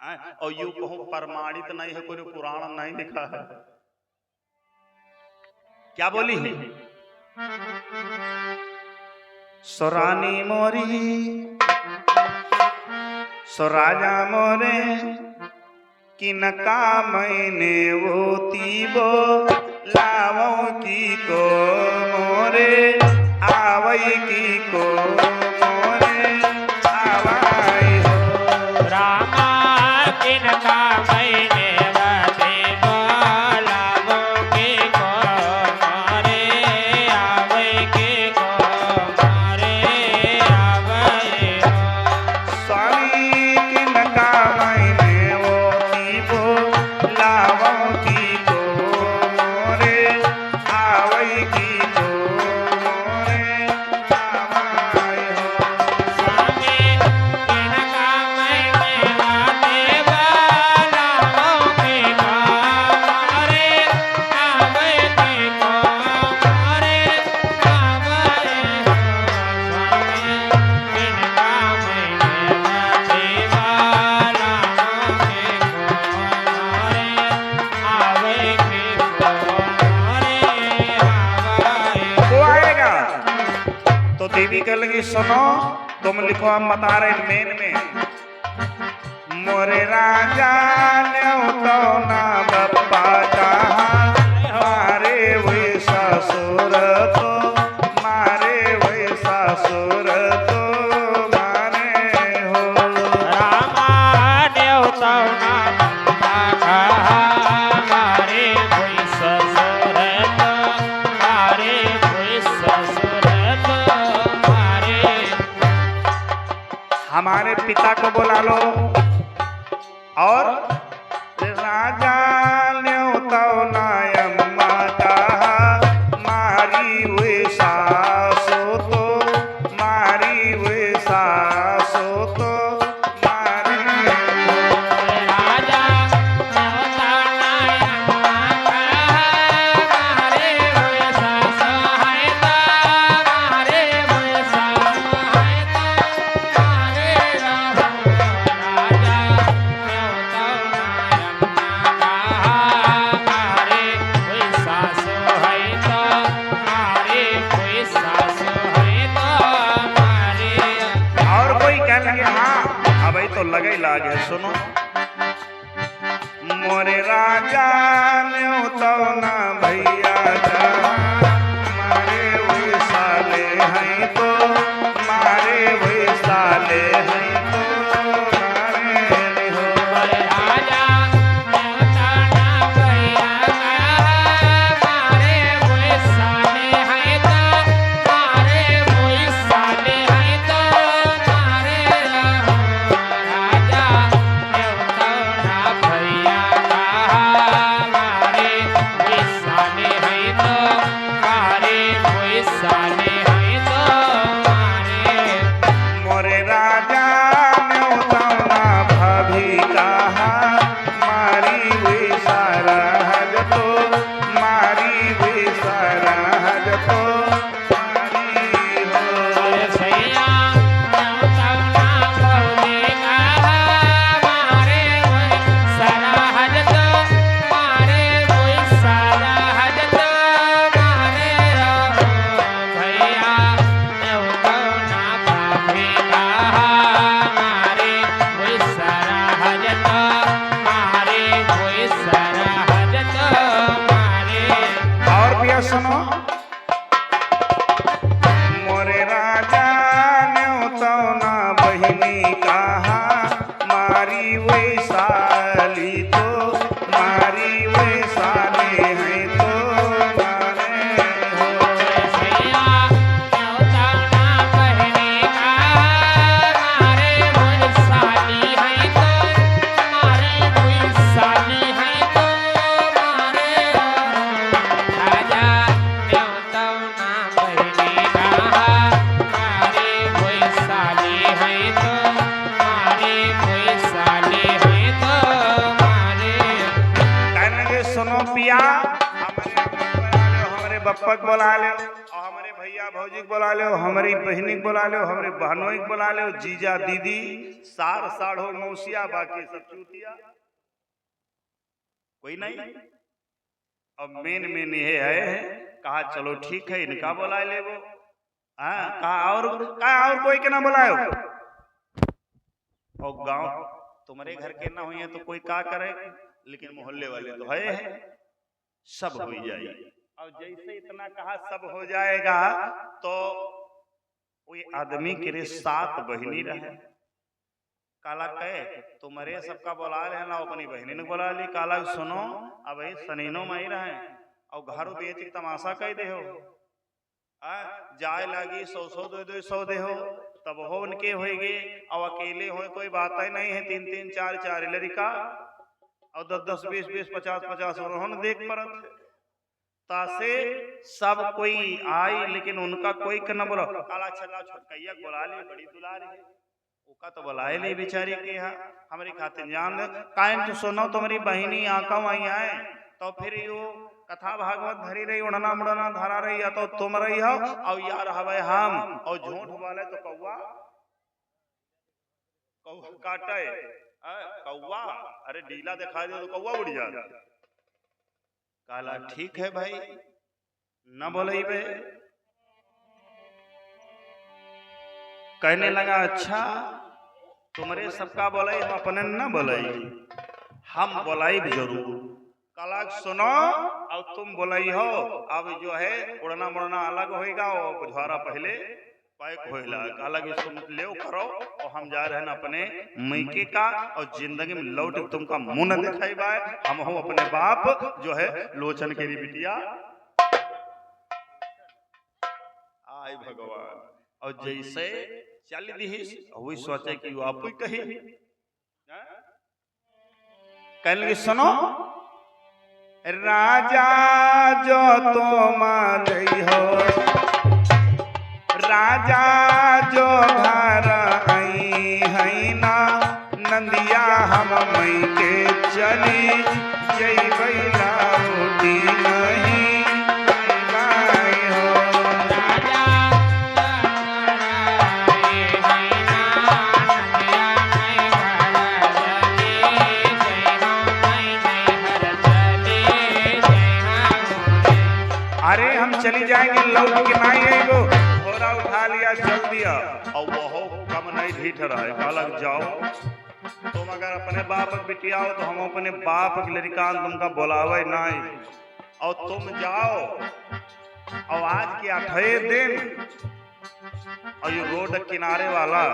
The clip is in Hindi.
और यूं कहूं प्रमाणित नहीं है, कोई पुराण नहीं लिखा है। क्या बोली है? सोरानी मोरी सो राजा मोरे किनका मैंने वो तीबो लावो की को मोरे आवई की को मोरे आवाई हो। रामा किनका मैंने वो लावो की को मोरे आवई की को मोरे आवई हो। स्वामी किनका मैंने वो तीबो लावो की को मोरे आवई की को मोरे आवाई हो। स्वामी किनका मैंने वो लावो की को मोरे आवई की को मोरे आवई हो। स्वामी किनका मैंने वो लावो की को मोरे आवई की को मोरे आवई हो। वो आएगा तो देवी कह लगी सुनो, तुम लिखो हम बता रहे मेन में। मोरे राजा ने तो ना बप्पा कहा मारे वही ससुर तो मारे वही ससुर तो मारे हो। रामा देवता ना कहा मारे कोई ससुर तो मारे कोई ससुर तो मारे। हमारे पिता को बुला लो। और राजा ने तो नायम्मा कहा मारी हुई सासो तो मारी हुई सासो तो मारे हो। राजा देवता नायम्मा कहा मारे कोई ससुर है तो मारे कोई ससुर है तो मारे रहो। राजा देवता नायम्मा कहा मारे कोई ससुर है तो मारे कोई ससुर है तो मारे। और कोई कह लगे हाँ अब तो लगे लाग है। सुनो, मोरे राजा ने तो ना भैया कहा मारे वही साले हैं तो मारे वही साले हैं तो मारे हो। राजा देवता ना भैया कहा मारे कोई साले है तो मारे कोई साले है तो मारे रहो। राजा देवता ना भैया कहा मारे कोई साले है तो मारे कोई साले है तो मारे। मोरे राजा ने तो ना भाभी कहा मारी हुई सारा हज तो मारी हुई सारा हज तो मारी हो। सैया देवता ना भौले कहा मारे कोई सारा हज तो मारे कोई सारा हज तो मारे रहो। भैया देवता ना भाभी कहा मारे कोई सारा हज तो मारे कोई सारा हज तो मारे। और भैया सुनो, मोरे राजा ने तो ना बहिनी कहा मारी वही साली तो मारी वही साले हैं तो मारे हो। सैया देवता ना बहने कहा मारे कोई साली है तो मारे कोई साली है तो मारे रहो। राजा देवता ना बहने कहा मारे कोई साली है तो मारे कोई साली है तो मारे। कहने लगे सुनो पिया, हमारे बप्पा को बुला ले और हमारे भैया भैया भौजी को बुला लो, हमारी बहनी को बुला लो, हमारे बहनों को बुला लो, जीजा दीदी सार साढ़ो मौसिया, बाकी सब चूतिया, कोई नहीं। अब मेन ये है, कहा चलो ठीक है इनका बुला ले वो, हाँ कहा और कोई के ना बुलायो। और गांव तुम्हारे घर के ना हुए तो कोई का करे, लेकिन मोहल्ले वाले तो है, सब हो जाएगी। और जैसे इतना कहा सब हो जाएगा, तो कोई आदमी के 7 बहिनी रहे, काला कहे तुम्हारे सबका बुला रहे ना, अपनी बहनी ने बुला ली। काला सुनो अब सनीनो में ही रहे और घर बेच तमाशा कह दे हो, जाए लगी 100 200 दे हो, तब हो उनके होएगे। और अकेले हो कोई बात ही नहीं है, 3 4 लड़का और 10 20 50 रोहन देख परत तासे सब कोई आई, लेकिन उनका कोई न बोलो। काला छल्ला छोटकैया बुला ली, बड़ी दुलारी है, उका तो बुलाए नहीं बेचारी के यहाँ, हमारी खातिर जान दे कायम तो सुनो तुम्हारी बहिनी आका वहीं आए, तो फिर यो कथा भागवत धरी रही, उड़ना मुड़ना धरा रही, या तो तुम रही हो और यार हवे हम, और झूठ वाले तो कौवा काटे, कौवा अरे डीला दिखा दे तो कौवा उड़ जाता। काला ठीक है भाई न बोले बे, कहने लगा अच्छा तुम्हारे सबका बोलाई, हम अपने न बोलाई, हम बोलाई जरूर। काला सुनो और तुम बोलाई हो, अब जो है उड़ना मुड़ना अलग होएगा और बुझारा पहले पैक होएगा। काला कि तुम ले करो और हम जा रहे हैं अपने मैके का, और जिंदगी में लौट तुमका मुंह न दिखाई बाय, हम हो अपने बाप जो है लोचन के बिटिया। आय भगवान, और जैसे चल दी वही सोचे कि वो आप ही कही, कहने सुनो राजा जो तुम हो, राजा जो घर आई है ना, नंदिया हम मई के चली जय बैला रोटी नहीं चली जाएंगे, लौट के नहीं है वो, घोड़ा उठा लिया चल दिया, और वो कम नहीं ढीठ रहा है। काला जाओ तुम अगर अपने बाप बिटिया हो तो हम अपने बाप के लड़का तुमका बुलावे नहीं, और तुम जाओ और आज के 8 दिन और ये रोड किनारे वाला